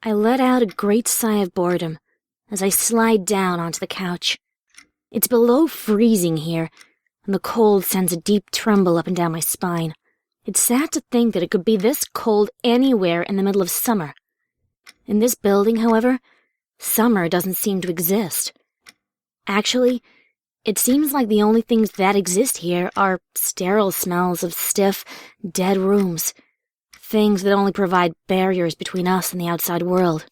I let out a great sigh of boredom as I slide down onto the couch. It's below freezing here, and the cold sends a deep tremble up and down my spine. It's sad to think that it could be this cold anywhere in the middle of summer. In this building, however, summer doesn't seem to exist. Actually, it seems like the only things that exist here are sterile smells of stiff, dead rooms. Things that only provide barriers between us and the outside world.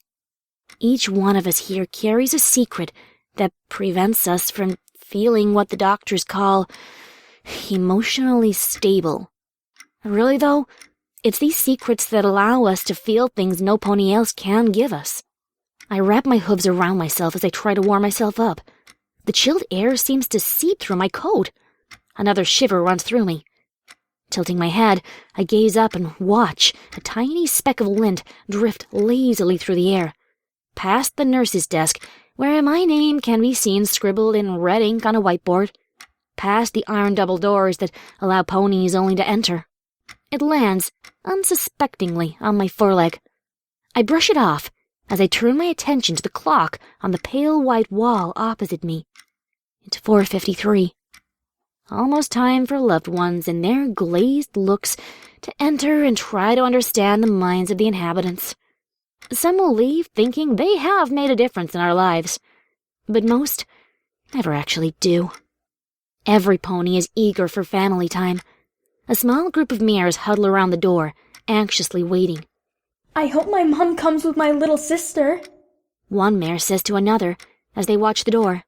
Each one of us here carries a secret that prevents us from feeling what the doctors call emotionally stable. Really, though, it's these secrets that allow us to feel things no pony else can give us. I wrap my hooves around myself as I try to warm myself up. The chilled air seems to seep through my coat. Another shiver runs through me. Tilting my head, I gaze up and watch a tiny speck of lint drift lazily through the air, past the nurse's desk, where my name can be seen scribbled in red ink on a whiteboard, past the iron double doors that allow ponies only to enter. It lands, unsuspectingly, on my foreleg. I brush it off as I turn my attention to the clock on the pale white wall opposite me. It's 4:53. Almost time for loved ones and their glazed looks to enter and try to understand the minds of the inhabitants. Some will leave thinking they have made a difference in our lives, but most never actually do. Every pony is eager for family time. A small group of mares huddle around the door, anxiously waiting. I hope my mom comes with my little sister, one mare says to another as they watch the door.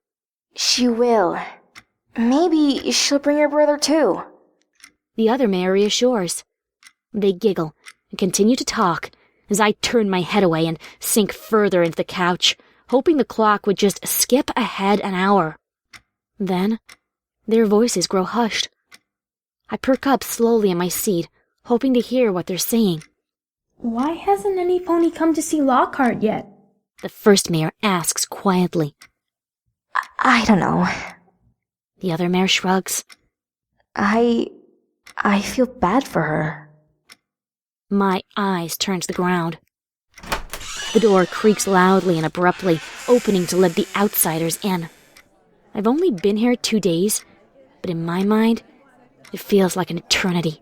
She will. Maybe she'll bring her brother too, the other mare reassures. They giggle and continue to talk as I turn my head away and sink further into the couch, hoping the clock would just skip ahead an hour. Then, their voices grow hushed. I perk up slowly in my seat, hoping to hear what they're saying. Why hasn't any pony come to see Lockheart yet? The first mare asks quietly. I don't know. The other mare shrugs. I feel bad for her. My eyes turn to the ground. The door creaks loudly and abruptly, opening to let the outsiders in. I've only been here 2 days, but in my mind, it feels like an eternity.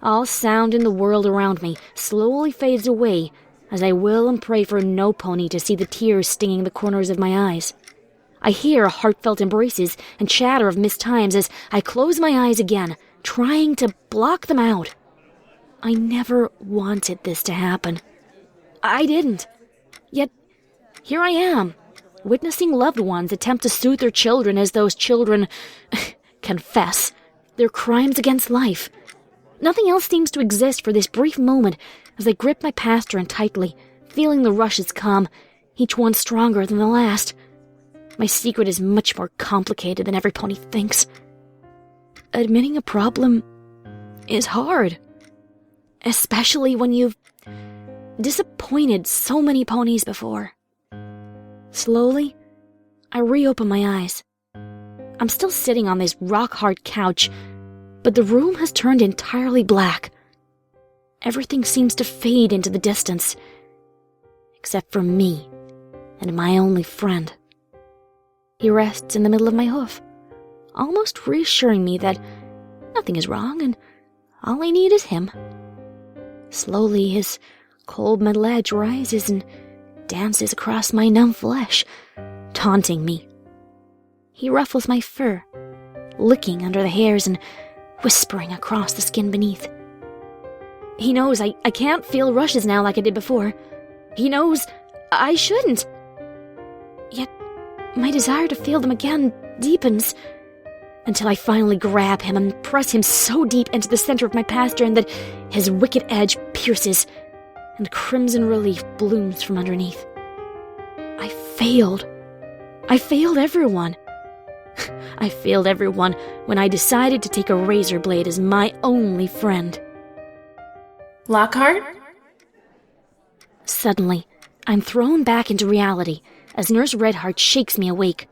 All sound in the world around me slowly fades away as I will and pray for no pony to see the tears stinging the corners of my eyes. I hear heartfelt embraces and chatter of missed times as I close my eyes again, trying to block them out. I never wanted this to happen. I didn't. Yet, here I am, witnessing loved ones attempt to soothe their children as those children confess their crimes against life. Nothing else seems to exist for this brief moment as I grip my pastern tightly, feeling the rushes come, each one stronger than the last. My secret is much more complicated than every pony thinks. Admitting a problem is hard, especially when you've disappointed so many ponies before. Slowly, I reopen my eyes. I'm still sitting on this rock-hard couch, but the room has turned entirely black. Everything seems to fade into the distance, except for me and my only friend. He rests in the middle of my hoof, almost reassuring me that nothing is wrong and all I need is him. Slowly, his cold metal edge rises and dances across my numb flesh, taunting me. He ruffles my fur, licking under the hairs and whispering across the skin beneath. He knows I can't feel rushes now like I did before. He knows I shouldn't. Yet, my desire to feel them again deepens, until I finally grab him and press him so deep into the center of my pastern that his wicked edge pierces, and crimson relief blooms from underneath. I failed. I failed everyone. I failed everyone when I decided to take a razor blade as my only friend. Lockheart? Suddenly, I'm thrown back into reality as Nurse Redheart shakes me awake.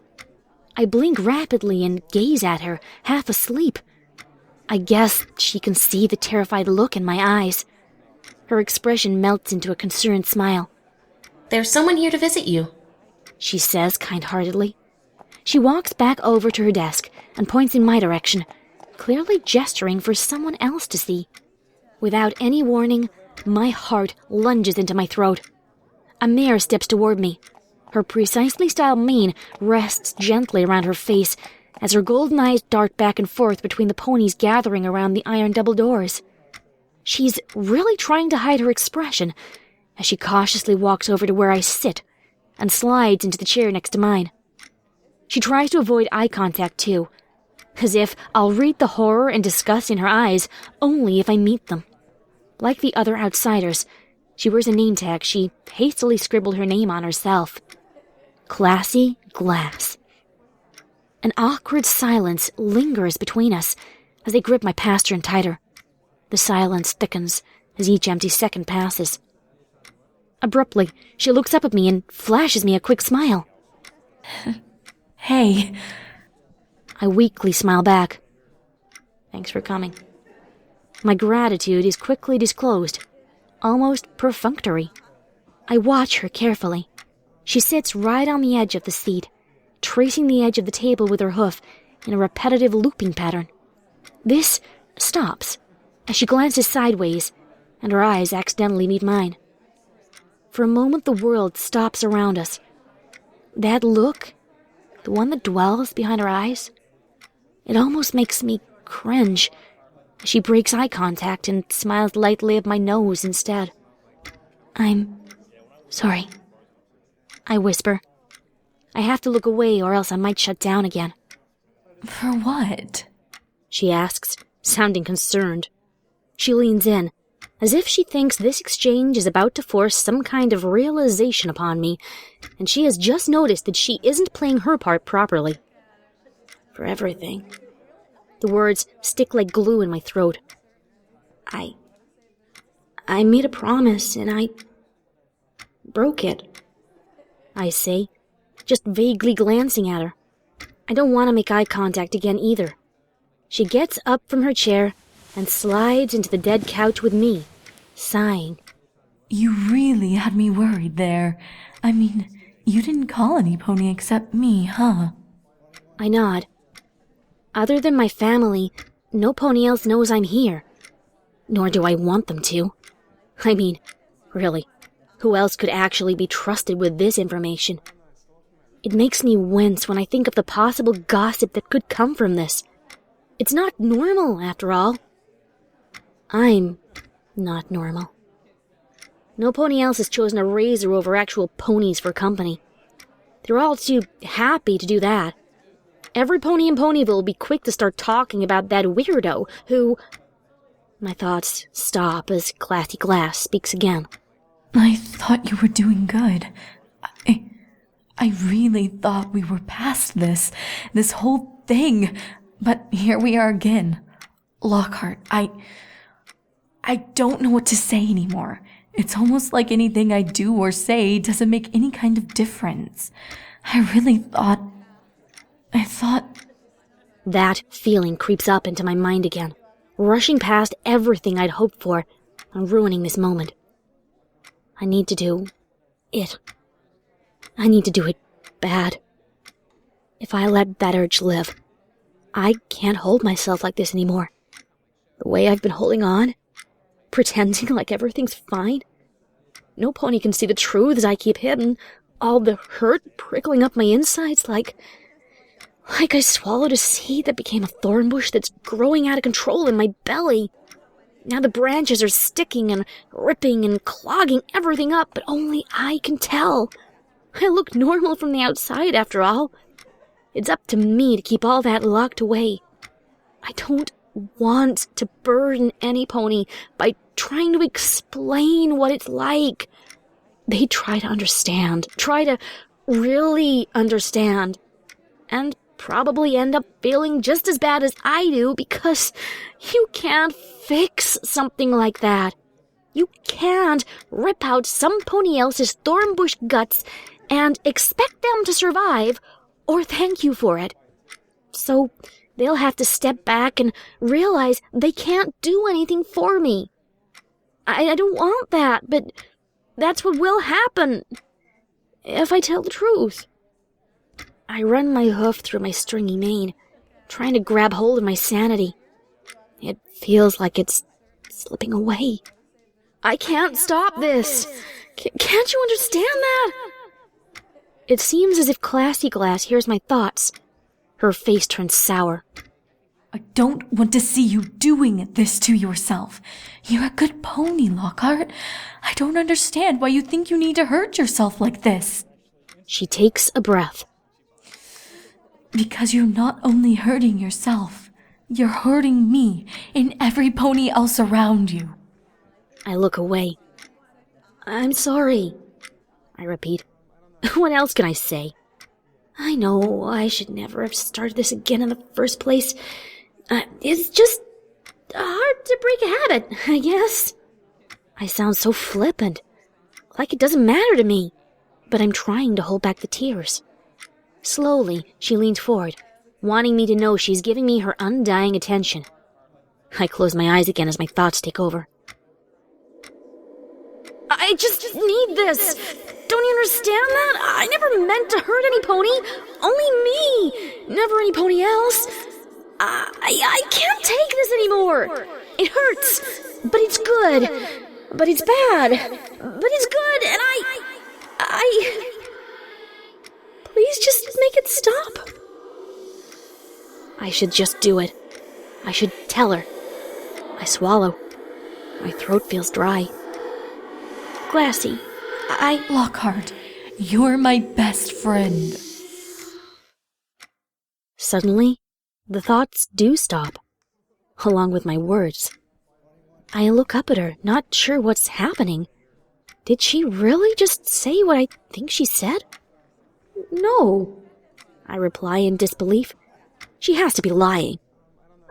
I blink rapidly and gaze at her, half asleep. I guess she can see the terrified look in my eyes. Her expression melts into a concerned smile. there's someone here to visit you," she says kind-heartedly. She walks back over to her desk and points in my direction, clearly gesturing for someone else to see. Without any warning, my heart lunges into my throat. A Mare steps toward me. Her precisely styled mane rests gently around her face as her golden eyes dart back and forth between the ponies gathering around the iron double doors. She's really trying to hide her expression as she cautiously walks over to where I sit and slides into the chair next to mine. She tries to avoid eye contact, too, as if I'll read the horror and disgust in her eyes only if I meet them. Like the other outsiders, she wears a name tag she hastily scribbled her name on herself. Classy Glass. An awkward silence lingers between us as I grip my pastern tighter. The silence thickens as each empty second passes. Abruptly, she looks up at me and flashes me a quick smile. Hey. I weakly smile back. Thanks for coming. My gratitude is quickly disclosed, almost perfunctory. I watch her carefully. She sits right on the edge of the seat, tracing the edge of the table with her hoof in a repetitive looping pattern. This stops as she glances sideways, and her eyes accidentally meet mine. For a moment, the world stops around us. That look, the one that dwells behind her eyes, it almost makes me cringe as she breaks eye contact and smiles lightly at my nose instead. "I'm sorry," I whisper. I have to look away or else I might shut down again. For what? She asks, sounding concerned. She leans in, as if she thinks this exchange is about to force some kind of realization upon me, and she has just noticed that she isn't playing her part properly. For everything. The words stick like glue in my throat. I made a promise, and I broke it, I say, just vaguely glancing at her. I don't want to make eye contact again either. She gets up from her chair and slides into the dead couch with me, sighing. You really had me worried there. I mean, you didn't call any pony except me, huh? I nod. Other than my family, no pony else knows I'm here. Nor do I want them to. I mean, really, who else could actually be trusted with this information? It makes me wince when I think of the possible gossip that could come from this. It's not normal, after all. I'm not normal. No pony else has chosen a razor over actual ponies for company. They're all too happy to do that. Every pony in Ponyville will be quick to start talking about that weirdo who... My thoughts stop as Classy Glass speaks again. I thought you were doing good. I really thought we were past this whole thing. But here we are again. Lockhart, I don't know what to say anymore. It's almost like anything I do or say doesn't make any kind of difference. I thought... That feeling creeps up into my mind again, rushing past everything I'd hoped for and ruining this moment. I need to do it. I need to do it bad. If I let that urge live, I can't hold myself like this anymore. The way I've been holding on, pretending like everything's fine. No pony can see the truths I keep hidden, all the hurt prickling up my insides like I swallowed a seed that became a thorn bush that's growing out of control in my belly. Now the branches are sticking and ripping and clogging everything up, but only I can tell. I look normal from the outside, after all. It's up to me to keep all that locked away. I don't want to burden any pony by trying to explain what it's like. They try to understand, try to really understand, and probably end up feeling just as bad as I do because you can't fix something like that. You can't rip out some pony else's thornbush guts and expect them to survive or thank you for it. So they'll have to step back and realize they can't do anything for me. I don't want that, but that's what will happen. if I tell the truth? I run my hoof through my stringy mane, trying to grab hold of my sanity. It feels like it's slipping away. I can't stop this. Can't you understand that? It seems as if Classy Glass hears my thoughts. Her face turns sour. I don't want to see you doing this to yourself. You're a good pony, Lockheart. I don't understand why you think you need to hurt yourself like this. She takes a breath. Because you're not only hurting yourself, you're hurting me and every pony else around you. I look away. I'm sorry, I repeat. What else can I say? I know I should never have started this again in the first place. It's just hard to break a habit, I guess. I sound so flippant, like it doesn't matter to me, but I'm trying to hold back the tears. Slowly, she leans forward, wanting me to know she's giving me her undying attention. I close my eyes again as my thoughts take over. I just need this. Don't you understand that? I never meant to hurt any pony. Only me. Never any pony else. I can't take this anymore. It hurts, but it's good. But it's bad. But it's good, and I... Please just make it stop. I should just do it. I should tell her. I swallow. My throat feels dry. Glassy, Lockheart, you're my best friend. Suddenly, the thoughts do stop, along with my words. I look up at her, not sure what's happening. Did she really just say what I think she said? No, I reply in disbelief. She has to be lying.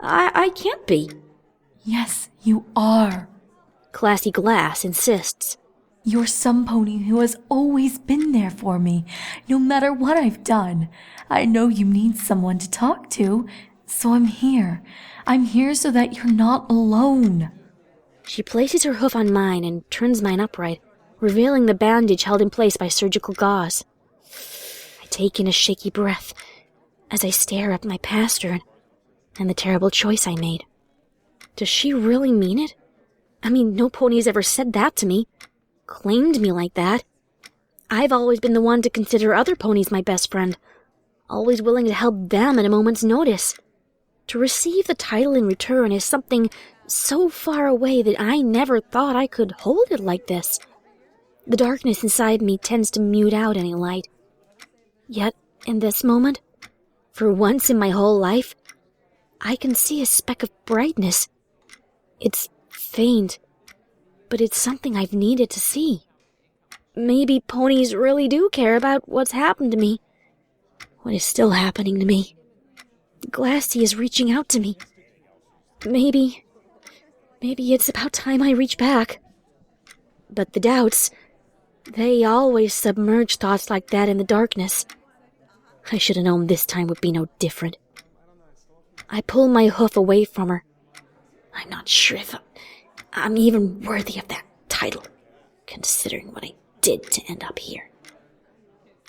I can't be. Yes, you are. Classy Glass insists. You're some pony who has always been there for me, no matter what I've done. I know you need someone to talk to, so I'm here. I'm here so that you're not alone. She places her hoof on mine and turns mine upright, revealing the bandage held in place by surgical gauze. I take in a shaky breath as I stare at my past her and the terrible choice I made. Does she really mean it? I mean, no pony's ever said that to me. Claimed me like that. I've always been the one to consider other ponies my best friend, always willing to help them at a moment's notice. To receive the title in return is something so far away that I never thought I could hold it like this. The darkness inside me tends to mute out any light. Yet, in this moment, for once in my whole life, I can see a speck of brightness. It's faint, but it's something I've needed to see. Maybe ponies really do care about what's happened to me. What is still happening to me. Glassy is reaching out to me. Maybe it's about time I reach back. But the doubts, they always submerge thoughts like that in the darkness. I should have known this time would be no different. I pull my hoof away from her. I'm not sure if I'm even worthy of that title, considering what I did to end up here.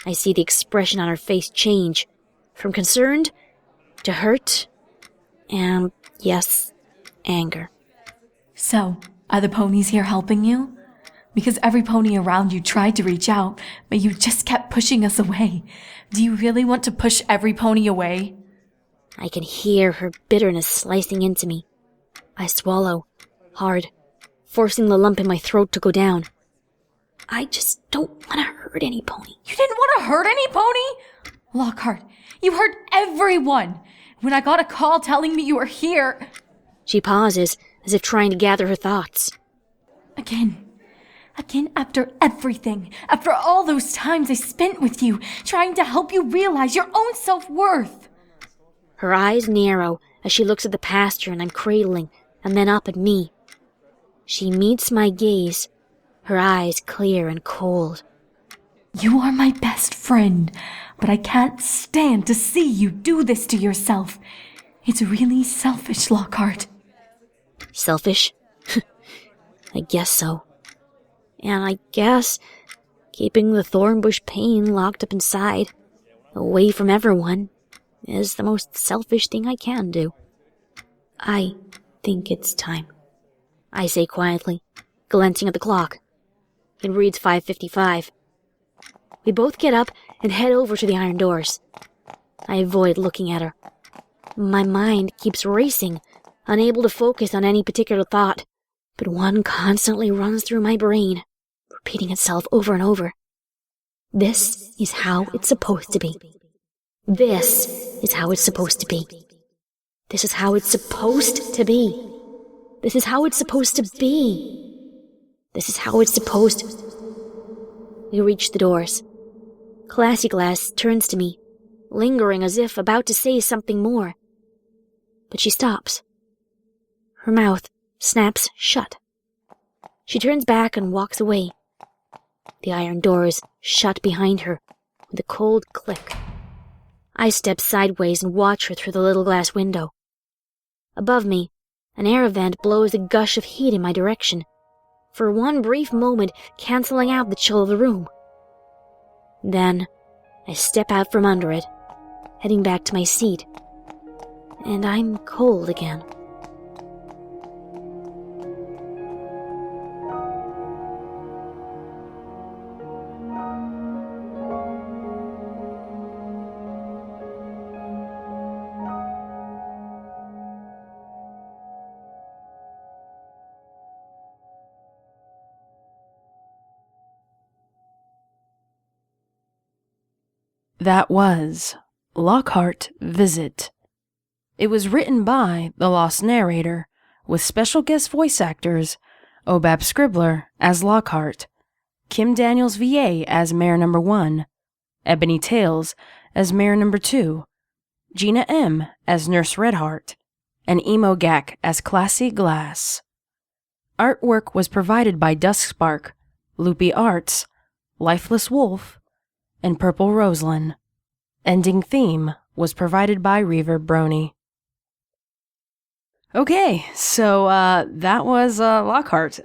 I see the expression on her face change, from concerned to hurt, and, yes, anger. So, are the ponies here helping you? Because every pony around you tried to reach out, but you just kept pushing us away. Do you really want to push every pony away? I can hear her bitterness slicing into me. I swallow, hard, forcing the lump in my throat to go down. I just don't want to hurt any pony. You didn't want to hurt any pony? Lockheart, you hurt everyone. When I got a call telling me you were here... She pauses, as if trying to gather her thoughts. Again, after everything, after all those times I spent with you, trying to help you realize your own self-worth. Her eyes narrow as she looks at the pasture and I'm cradling, and then up at me. She meets my gaze, her eyes clear and cold. You are my best friend, but I can't stand to see you do this to yourself. It's really selfish, Lockheart. Selfish? I guess so. And I guess Keeping the thornbush pain locked up inside, away from everyone, is the most selfish thing I can do. I think it's time, I say quietly, glancing at the clock. It reads 5:55. We both get up and head over to the iron doors. I avoid looking at her. My mind keeps racing, unable to focus on any particular thought, but one constantly runs through my brain, repeating itself over and over. This is how it's supposed to be. This is how it's supposed to be. This is how it's supposed to be. This is how it's supposed to be. This is how it's supposed to... We reach the doors. Classy Glass turns to me, lingering as if about to say something more. But she stops. Her mouth snaps shut. She turns back and walks away. The iron doors shut behind her with a cold click. I step sideways and watch her through the little glass window. Above me, an air vent blows a gush of heat in my direction, for one brief moment canceling out the chill of the room. Then, I step out from under it, heading back to my seat, and I'm cold again. That was Lockheart Visit. It was written by The Lost Narrator, with special guest voice actors Obab Scribbler as Lockheart, Kim Daniels VA as Mare number 1, Ebony Tales as Mare number 2, Gina M as Nurse Redheart, and Emogak as Classy Glass. Artwork was provided by Dusk-Spark, LupiArts, LiiflessWolf, and PurpleRoselyn. Ending theme was provided by Reverb Brony. Okay, so that was Lockheart.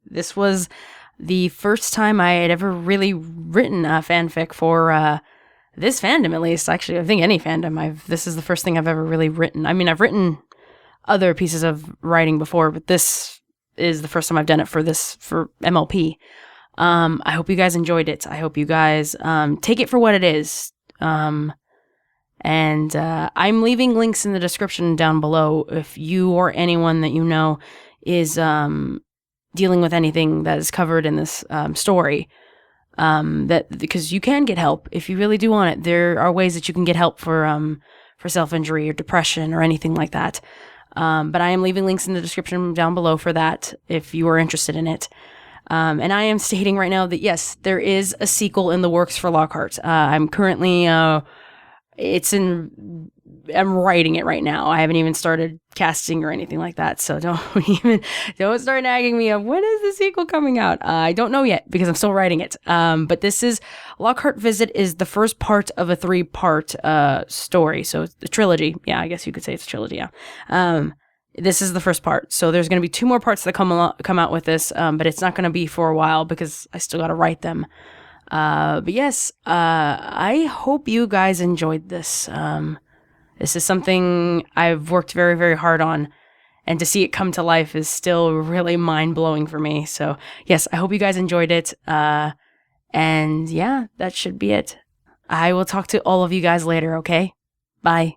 This was the first time I had ever really written a fanfic for this fandom, at least. Actually, I think any fandom. This is the first thing I've ever really written. I mean, I've written other pieces of writing before, but this is the first time I've done it for MLP. I hope you guys enjoyed it. I hope you guys take it for what it is. And I'm leaving links in the description down below if you or anyone that you know is dealing with anything that is covered in this story. Because you can get help if you really do want it. There are ways that you can get help for self-injury or depression or anything like that. But I am leaving links in the description down below for that if you are interested in it. And I am stating right now that yes, there is a sequel in the works for Lockheart. I'm currently, I'm writing it right now. I haven't even started casting or anything like that. So don't start nagging me of when is the sequel coming out? I don't know yet because I'm still writing it. But this is Lockheart Visit is the first part of a 3-part, story. So it's a trilogy. Yeah, I guess you could say it's a trilogy. Yeah. This is the first part. So there's going to be 2 more parts that come out with this, but it's not going to be for a while because I still got to write them. But yes, I hope you guys enjoyed this. This is something I've worked very, very hard on, and to see it come to life is still really mind-blowing for me. So yes, I hope you guys enjoyed it. And yeah, that should be it. I will talk to all of you guys later, okay? Bye.